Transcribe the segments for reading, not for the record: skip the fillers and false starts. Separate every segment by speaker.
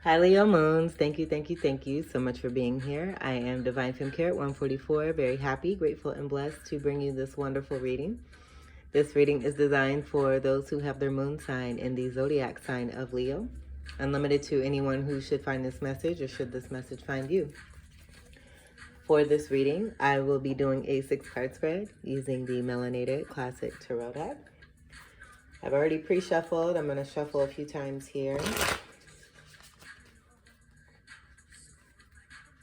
Speaker 1: Hi Leo Moons, thank you so much for being here. I am Divine Femme Carrot 144, very happy, grateful, and blessed to bring you this wonderful reading. This reading is designed for those who have their moon sign in the zodiac sign of Leo, unlimited to anyone who should find this message or should this message find you. For this reading, I will be doing a 6-card spread using the Melanated Classic Tarot deck. I've already pre-shuffled. I'm going to shuffle a few times here.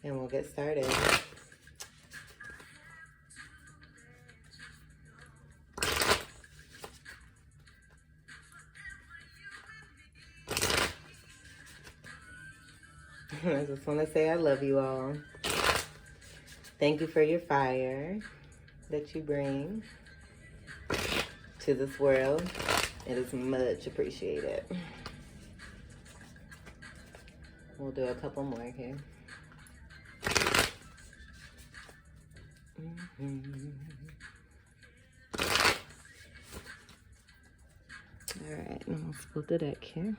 Speaker 1: And we'll get started. I just want to say I love you all. Thank you for your fire that you bring to this world. It is much appreciated. We'll do a couple more here. All right, and we'll split the deck here.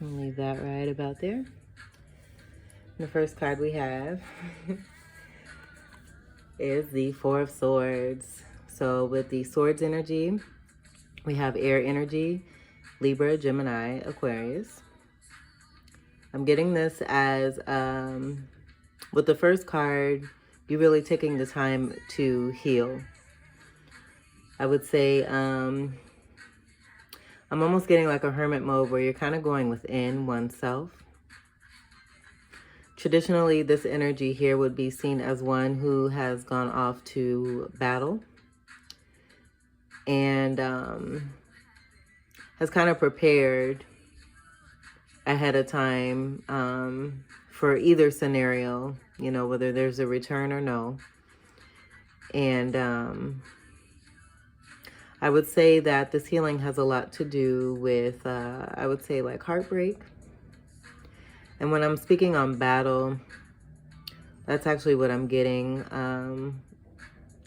Speaker 1: I'll leave that right about there. The first card we have is the Four of Swords. So with the Swords energy, we have air energy, Libra, Gemini, Aquarius. I'm getting this as, with the first card, you're really taking the time to heal. I would say, I'm almost getting like a hermit mode where you're kind of going within oneself. Traditionally, this energy here would be seen as one who has gone off to battle and has kind of prepared ahead of time for either scenario, you know, whether there's a return or no. And I would say that this healing has a lot to do with, I would say, like heartbreak. And when I'm speaking on battle, that's actually what I'm getting.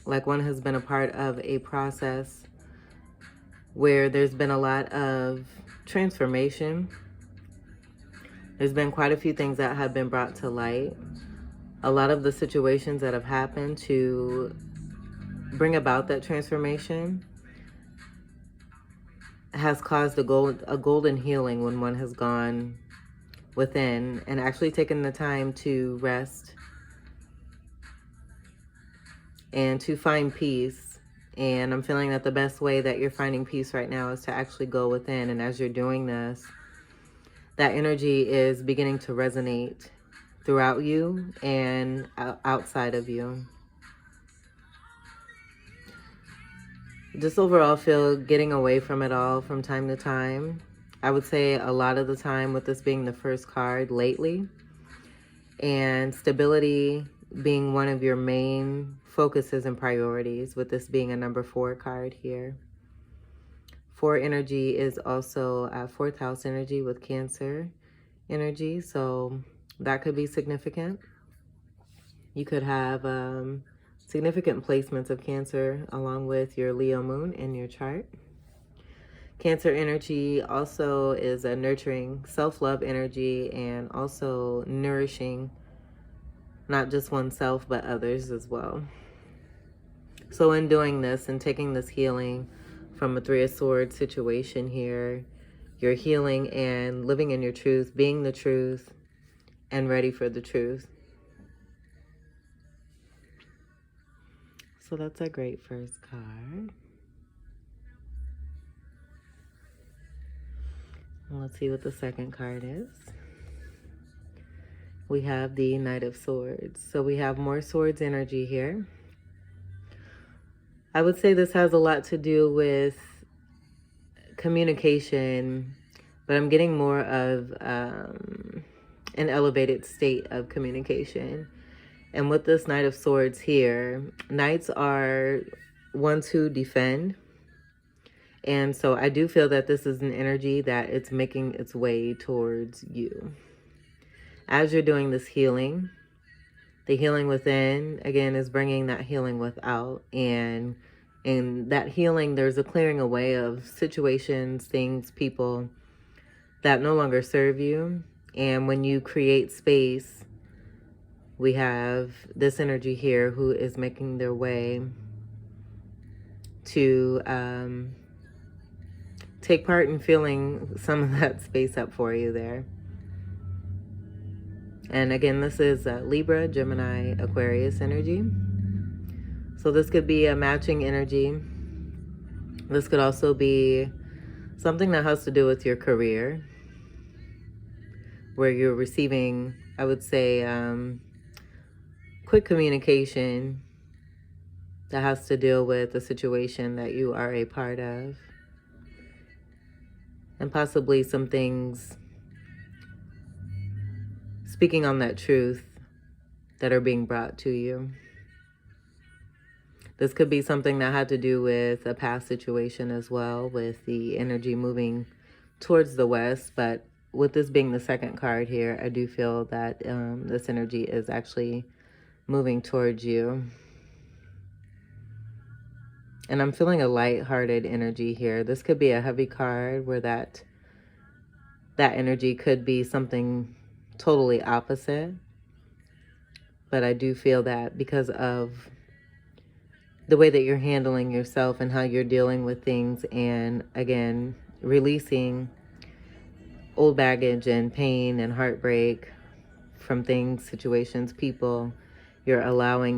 Speaker 1: Like one has been a part of a process where there's been a lot of transformation. There's been quite a few things that have been brought to light. A lot of the situations that have happened to bring about that transformation has caused a golden healing when one has gone within and actually taken the time to rest and to find peace. And I'm feeling that the best way that you're finding peace right now is to actually go within. And as you're doing this, that energy is beginning to resonate throughout you and outside of you. Just overall feel getting away from it all from time to time. I would say a lot of the time, with this being the first card lately, and stability being one of your main focuses and priorities, with this being a number 4 card here. 4 energy is also 4th house energy with Cancer energy, so that could be significant. You could have significant placements of Cancer along with your Leo moon in your chart. Cancer energy also is a nurturing, self-love energy, and also nourishing not just oneself but others as well. So in doing this and taking this healing from a 3 of Swords situation here, you're healing and living in your truth, being the truth, and ready for the truth. So that's a great first card. Let's see what the second card is. We have the Knight of Swords. So we have more Swords energy here. I would say this has a lot to do with communication, but I'm getting more of an elevated state of communication. And with this Knight of Swords here, Knights are ones who defend. And so I do feel that this is an energy that it's making its way towards you. As you're doing this healing, the healing within, again, is bringing that healing without and And that healing, there's a clearing away of situations, things, people that no longer serve you. And when you create space, we have this energy here who is making their way to take part in filling some of that space up for you there. And again, this is Libra, Gemini, Aquarius energy. So this could be a matching energy. This could also be something that has to do with your career, where you're receiving, I would say, quick communication that has to deal with the situation that you are a part of. And possibly some things speaking on that truth that are being brought to you. This could be something that had to do with a past situation as well, with the energy moving towards the west. But with this being the second card here, I do feel that this energy is actually moving towards you. And I'm feeling a light-hearted energy here. This could be a heavy card where that energy could be something totally opposite. But I do feel that because of the way that you're handling yourself and how you're dealing with things, and again, releasing old baggage and pain and heartbreak from things, situations, people, you're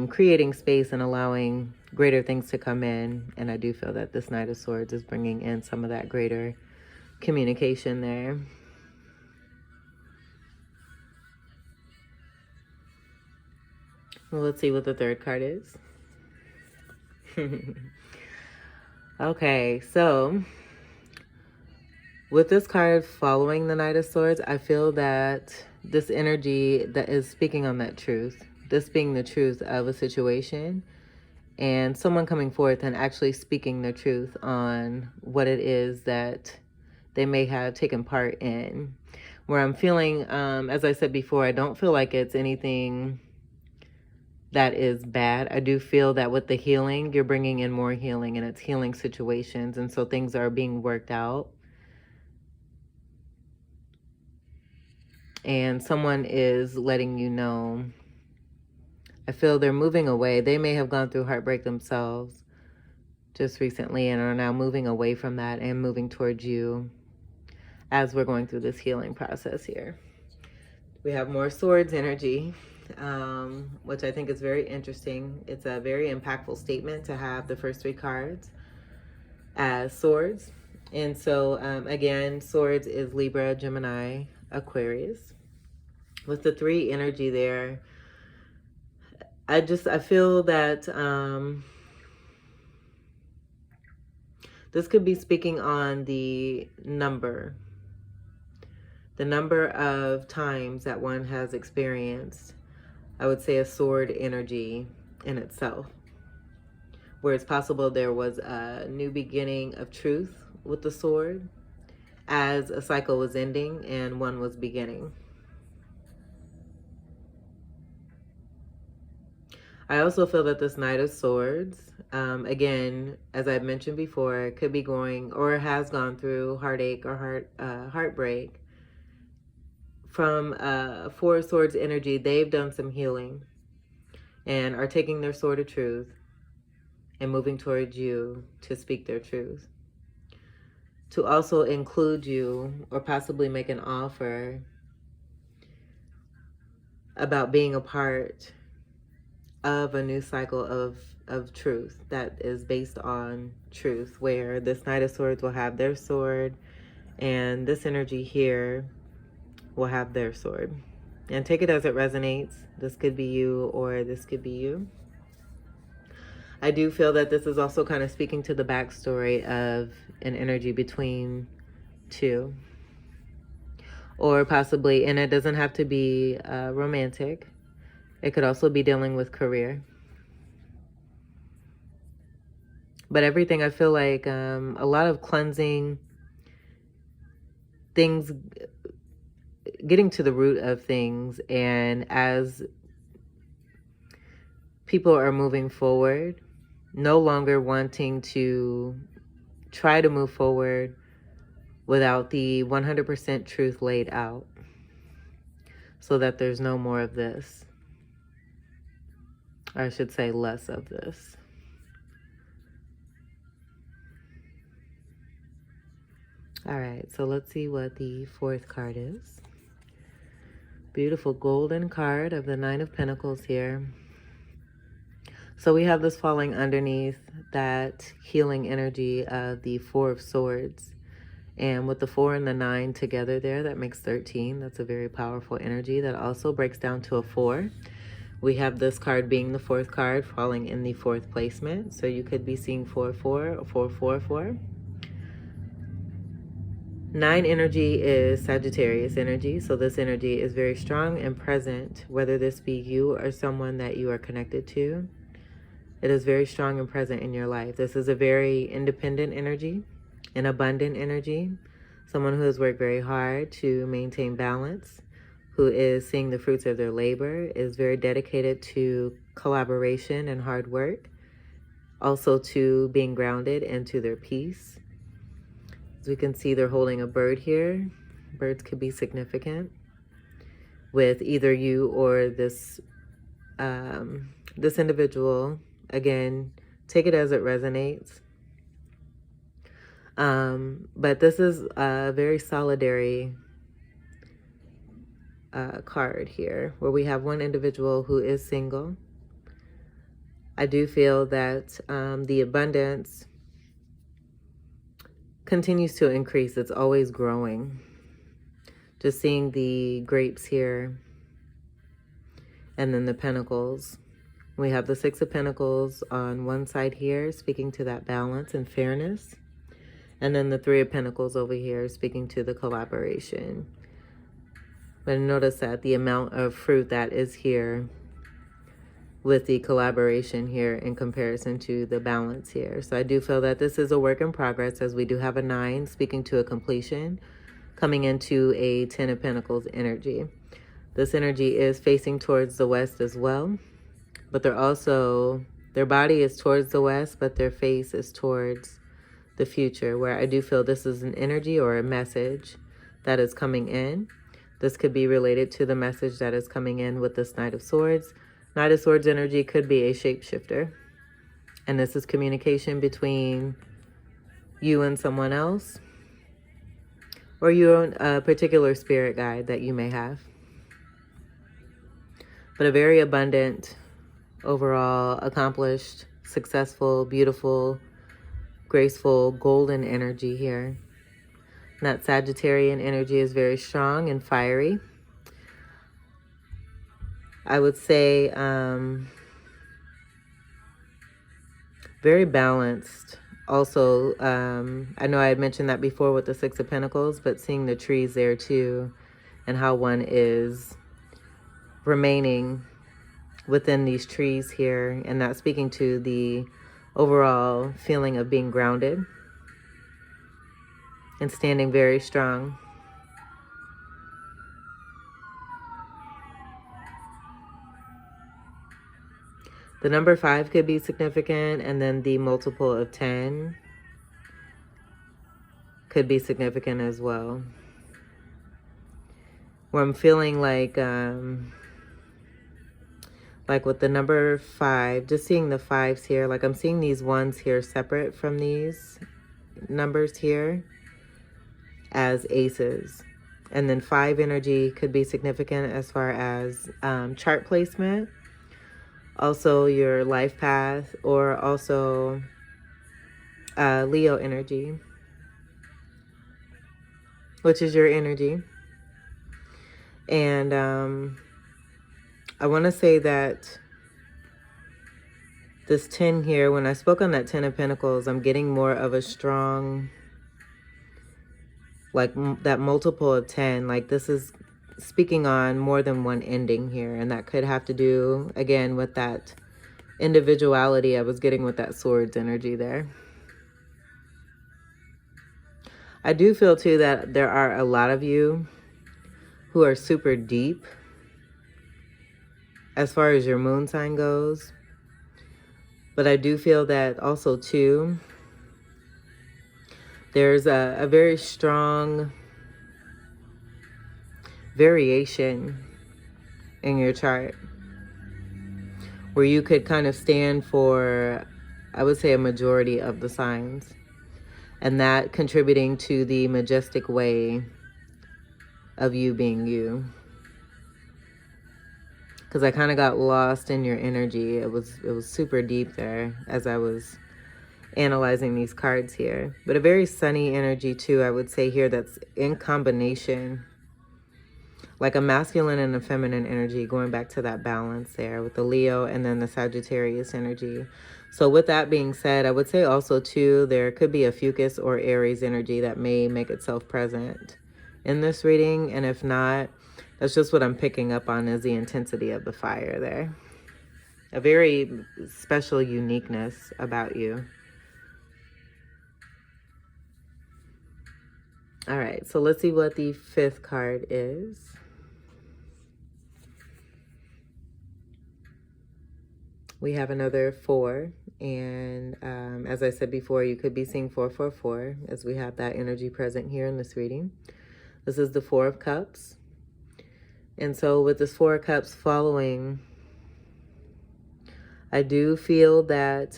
Speaker 1: creating space and allowing greater things to come in. And I do feel that this Knight of Swords is bringing in some of that greater communication there. Well, let's see what the third card is. Okay, so with this card following the Knight of Swords, I feel that this energy that is speaking on that truth, this being the truth of a situation, and someone coming forth and actually speaking the truth on what it is that they may have taken part in. Where I'm feeling, as I said before, I don't feel like it's anything that is bad. I do feel that with the healing, you're bringing in more healing, and it's healing situations. And so things are being worked out. And someone is letting you know. I feel they're moving away. They may have gone through heartbreak themselves just recently and are now moving away from that and moving towards you as we're going through this healing process here. We have more swords energy, which I think is very interesting. It's a very impactful statement to have the first three cards as swords. And so, again, swords is Libra, Gemini, Aquarius. With the three energy there, I feel that this could be speaking on the number of times that one has experienced, I would say, a sword energy in itself, where it's possible there was a new beginning of truth with the sword as a cycle was ending and one was beginning. I also feel that this Knight of Swords, again, as I've mentioned before, could be going or has gone through heartache or heartbreak. From Four of Swords energy, they've done some healing and are taking their sword of truth and moving towards you to speak their truth. To also include you or possibly make an offer about being a part of a new cycle of truth that is based on truth, where this Knight of Swords will have their sword and this energy here will have their sword. And take it as it resonates. This could be you or this could be you. I do feel that this is also kind of speaking to the backstory of an energy between two. Or possibly, and it doesn't have to be romantic. It could also be dealing with career. But everything, I feel like a lot of cleansing, things, getting to the root of things. And as people are moving forward, no longer wanting to try to move forward without the 100% truth laid out, so that there's no more of this. Or I should say less of this. All right, so let's see what the fourth card is. Beautiful golden card of the Nine of Pentacles here. So we have this falling underneath that healing energy of the Four of Swords. And with the 4 and the 9 together there, that makes 13. That's a very powerful energy that also breaks down to a 4. We have this card being the fourth card, falling in the fourth placement. So you could be seeing 4-4 or 4-4-4. 9 energy is Sagittarius energy, so this energy is very strong and present, whether this be you or someone that you are connected to. It is very strong and present in your life. This is a very independent energy, an abundant energy, someone who has worked very hard to maintain balance, who is seeing the fruits of their labor, is very dedicated to collaboration and hard work, also to being grounded and to their peace. As we can see, they're holding a bird here. Birds could be significant with either you or this this individual. Again, take it as it resonates. But this is a very solidary card here, where we have one individual who is single. I do feel that the abundance continues to increase. It's always growing. Just seeing the grapes here, and then the pentacles. We have the Six of Pentacles on one side here, speaking to that balance and fairness. And then the Three of Pentacles over here, speaking to the collaboration. But notice that the amount of fruit that is here with the collaboration here in comparison to the balance here. So I do feel that this is a work in progress, as we do have a 9 speaking to a completion, coming into a 10 of Pentacles energy. This energy is facing towards the west as well, but they're also, their body is towards the west, but their face is towards the future, where I do feel this is an energy or a message that is coming in. This could be related to the message that is coming in with this Knight of Swords. Knight of Swords energy could be a shapeshifter. And this is communication between you and someone else, or your own particular spirit guide that you may have. But a very abundant, overall, accomplished, successful, beautiful, graceful, golden energy here. And that Sagittarian energy is very strong and fiery. I would say very balanced. Also, I know I had mentioned that before with the Six of Pentacles, but seeing the trees there too, and how one is remaining within these trees here, and not speaking to the overall feeling of being grounded and standing very strong. The number 5 could be significant, and then the multiple of 10 could be significant as well. Where I'm feeling like with the number 5, just seeing the 5s here, like I'm seeing these 1s here separate from these numbers here as aces. And then 5 energy could be significant as far as chart placement. Also your life path, or also Leo energy, which is your energy. And I want to say that this 10 here, when I spoke on that 10 of Pentacles, I'm getting more of a strong, like that multiple of 10. Like this is speaking on more than one ending here, and that could have to do again with that individuality I was getting with that Swords energy there. I do feel too that there are a lot of you who are super deep as far as your moon sign goes, But I do feel that also too, there's a very strong variation in your chart where you could kind of stand for, I would say, a majority of the signs, and that contributing to the majestic way of you being you. Because I kind of got lost in your energy. It was super deep there as I was analyzing these cards here. But a very sunny energy too, I would say here, that's in combination, like a masculine and a feminine energy, going back to that balance there with the Leo and then the Sagittarius energy. So with that being said, I would say also too, there could be a Fucus or Aries energy that may make itself present in this reading. And if not, that's just what I'm picking up on, is the intensity of the fire there. A very special uniqueness about you. All right, so let's see what the 5th card is. We have another 4, and as I said before, you could be seeing 444 as we have that energy present here in this reading. This is the 4 of Cups. And so with this 4 of Cups following, I do feel that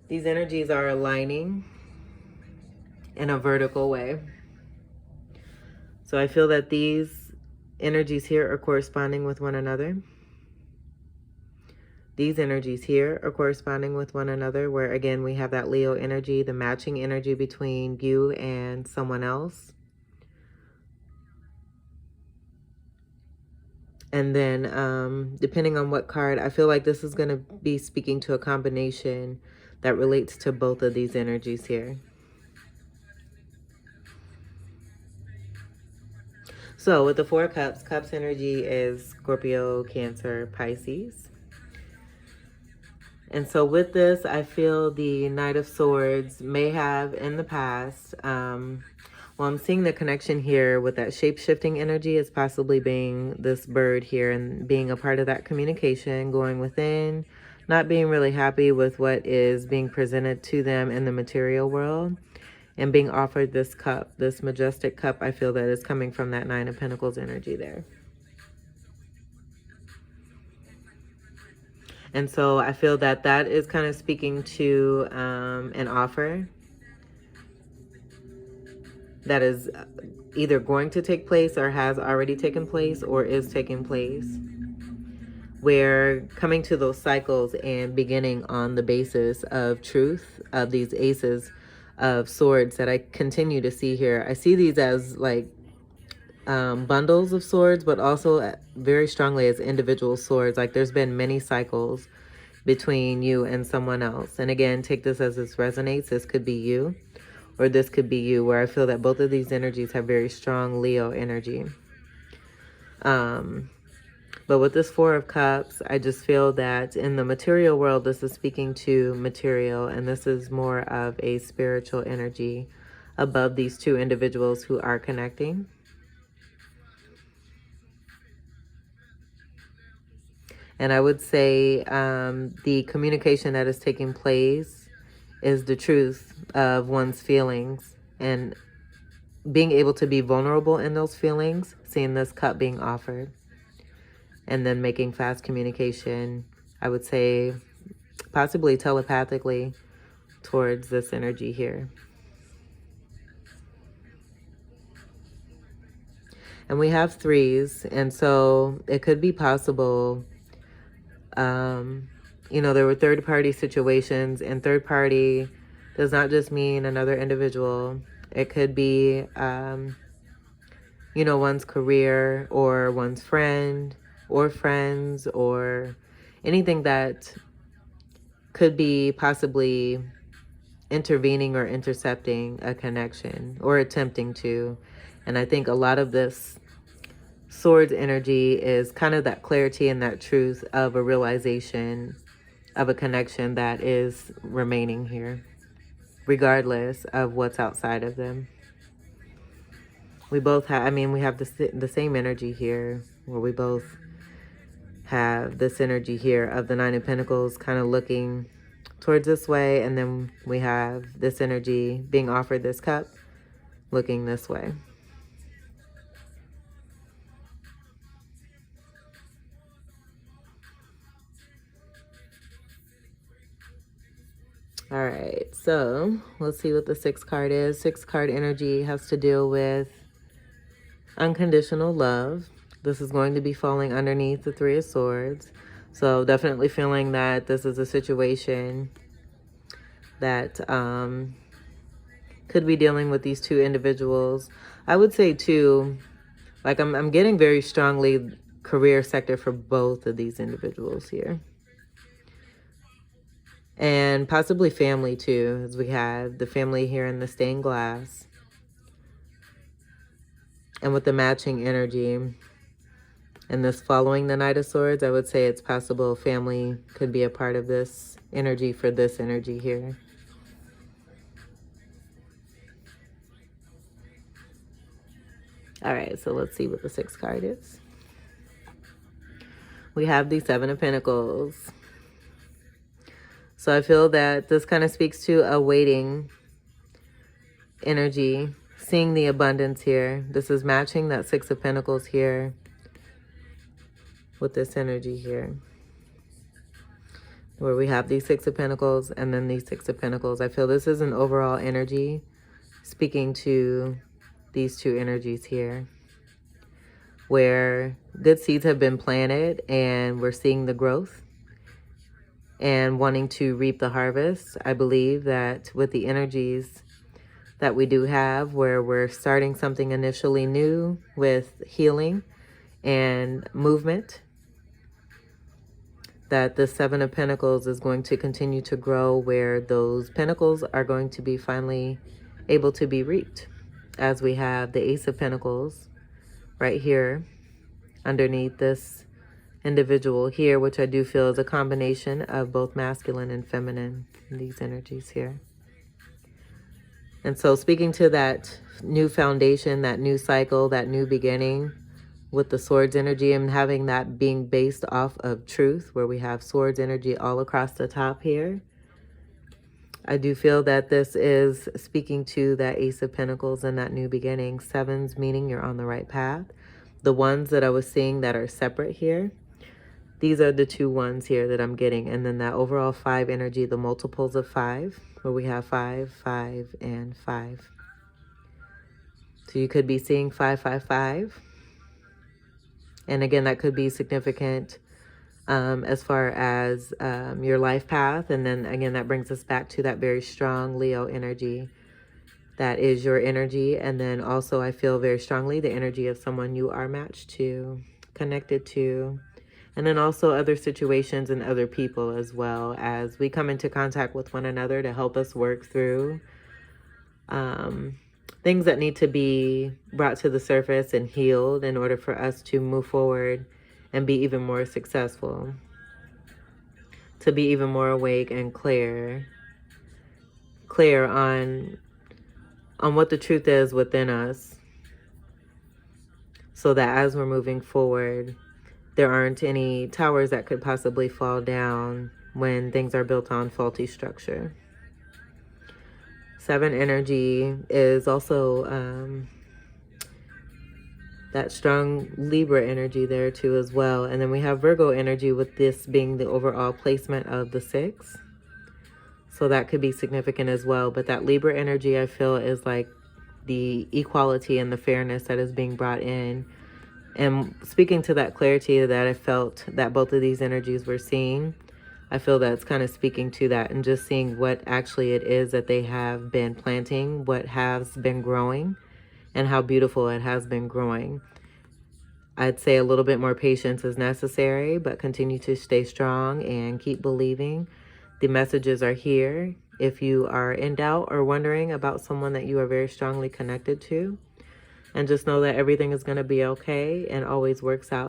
Speaker 1: these energies are aligning in a vertical way. So I feel that these energies here are corresponding with one another. These energies here are corresponding with one another, where again, we have that Leo energy, the matching energy between you and someone else. And then depending on what card, I feel like this is going to be speaking to a combination that relates to both of these energies here. So with the 4 of Cups, Cups energy is Scorpio, Cancer, Pisces. And so with this, I feel the Knight of Swords may have in the past, well, I'm seeing the connection here with that shape-shifting energy as possibly being this bird here and being a part of that communication, going within, not being really happy with what is being presented to them in the material world, and being offered this cup, this majestic cup. I feel that is coming from that 9 of Pentacles energy there. And so I feel that that is kind of speaking to an offer that is either going to take place or has already taken place or is taking place. We're coming to those cycles and beginning on the basis of truth, of these aces of swords that I continue to see here. I see these as like bundles of swords, but also very strongly as individual swords. Like there's been many cycles between you and someone else. And again, take this as this resonates. This could be you, or this could be you, where I feel that both of these energies have very strong Leo energy. But with this 4 of Cups, I just feel that in the material world, this is speaking to material, and this is more of a spiritual energy above these two individuals who are connecting. And I would say the communication that is taking place is the truth of one's feelings and being able to be vulnerable in those feelings, seeing this cup being offered, and then making fast communication, I would say possibly telepathically, towards this energy here. And we have 3s, and so it could be possible, you know, there were third-party situations, and third-party does not just mean another individual. It could be, you know, one's career or one's friend or friends or anything that could be possibly intervening or intercepting a connection or attempting to. And I think a lot of this swords energy is kind of that clarity and that truth of a realization of a connection that is remaining here, regardless of what's outside of them. We both have, I mean, we have the same energy here where we both have this energy here of the Nine of Pentacles kind of looking towards this way, and then we have this energy being offered this cup looking this way. All right, so let's see what the 6 card is. 6 card energy has to deal with unconditional love. This is going to be falling underneath the 3 of Swords. So definitely feeling that this is a situation that could be dealing with these 2 individuals. I would say too, like I'm getting very strongly career sector for both of these individuals here. And possibly family too, as we have the family here in the stained glass. And with the matching energy and this following the Knight of Swords, I would say it's possible family could be a part of this energy for this energy here. All right, so let's see what the 6 card is. We have the 7 of Pentacles. So I feel that this kind of speaks to a waiting energy, seeing the abundance here. This is matching that 6 of Pentacles here with this energy here, where we have these 6 of Pentacles and then these 6 of Pentacles. I feel this is an overall energy speaking to these 2 energies here, where good seeds have been planted and we're seeing the growth and wanting to reap the harvest. I believe that with the energies that we do have, where we're starting something initially new with healing and movement, that the 7 of Pentacles is going to continue to grow, where those pentacles are going to be finally able to be reaped, as we have the Ace of Pentacles right here underneath this individual here, which I do feel is a combination of both masculine and feminine in these energies here. And so speaking to that new foundation, that new cycle, that new beginning with the Swords energy, and having that being based off of truth, where we have Swords energy all across the top here, I do feel that this is speaking to that Ace of Pentacles and that new beginning. 7s meaning you're on the right path. The ones that I was seeing that are separate here, these are the 2 ones here that I'm getting. And then that overall 5 energy, the multiples of 5, where we have 5, 5, and 5. So you could be seeing 5, 5, 5. And again, that could be significant as far as your life path. And then again, that brings us back to that very strong Leo energy. That is your energy. And then also I feel very strongly the energy of someone you are matched to, connected to. And then also other situations and other people, as well as we come into contact with one another to help us work through things that need to be brought to the surface and healed in order for us to move forward and be even more successful, to be even more awake and clear on what the truth is within us, so that as we're moving forward, there aren't any towers that could possibly fall down when things are built on faulty structure. 7 energy is also that strong Libra energy there too as well. And then we have Virgo energy, with this being the overall placement of the 6. So that could be significant as well. But that Libra energy, I feel, is like the equality and the fairness that is being brought in. And speaking to that clarity that I felt that both of these energies were seeing, I feel that's kind of speaking to that, and just seeing what actually it is that they have been planting, what has been growing, and how beautiful it has been growing. I'd say a little bit more patience is necessary, but continue to stay strong and keep believing. The messages are here. If you are in doubt or wondering about someone that you are very strongly connected to, and just know that everything is going to be okay and always works out.